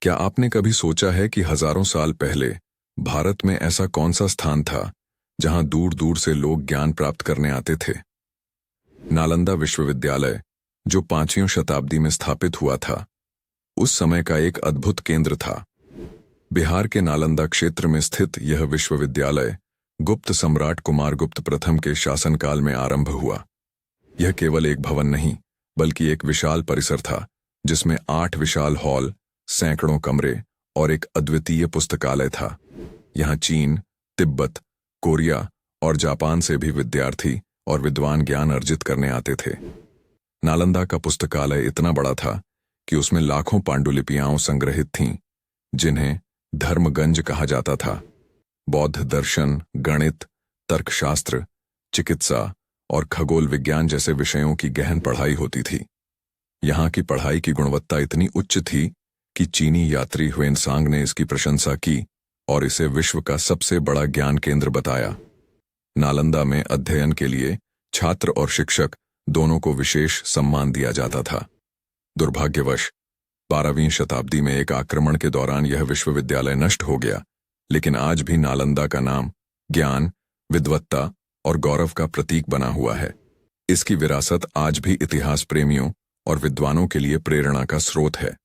क्या आपने कभी सोचा है कि हजारों साल पहले भारत में ऐसा कौन सा स्थान था जहां दूर दूर से लोग ज्ञान प्राप्त करने आते थे? नालंदा विश्वविद्यालय, जो 5वीं शताब्दी में स्थापित हुआ था, उस समय का एक अद्भुत केंद्र था। बिहार के नालंदा क्षेत्र में स्थित यह विश्वविद्यालय गुप्त सम्राट कुमारगुप्त प्रथम के शासनकाल में आरंभ हुआ। यह केवल एक भवन नहीं, बल्कि एक विशाल परिसर था जिसमें 8 विशाल हॉल, सैकड़ों कमरे और एक अद्वितीय पुस्तकालय था। यहाँ चीन, तिब्बत, कोरिया और जापान से भी विद्यार्थी और विद्वान ज्ञान अर्जित करने आते थे। नालंदा का पुस्तकालय इतना बड़ा था कि उसमें लाखों पांडुलिपियां संग्रहित थीं, जिन्हें धर्मगंज कहा जाता था। बौद्ध दर्शन, गणित, तर्कशास्त्र, चिकित्सा और खगोल विज्ञान जैसे विषयों की गहन पढ़ाई होती थी। यहाँ की पढ़ाई की गुणवत्ता इतनी उच्च थी कि चीनी यात्री ह्वेनसांग ने इसकी प्रशंसा की और इसे विश्व का सबसे बड़ा ज्ञान केंद्र बताया। नालंदा में अध्ययन के लिए छात्र और शिक्षक दोनों को विशेष सम्मान दिया जाता था। दुर्भाग्यवश 12वीं शताब्दी में एक आक्रमण के दौरान यह विश्वविद्यालय नष्ट हो गया, लेकिन आज भी नालंदा का नाम ज्ञान, विद्वत्ता और गौरव का प्रतीक बना हुआ है। इसकी विरासत आज भी इतिहास प्रेमियों और विद्वानों के लिए प्रेरणा का स्रोत है।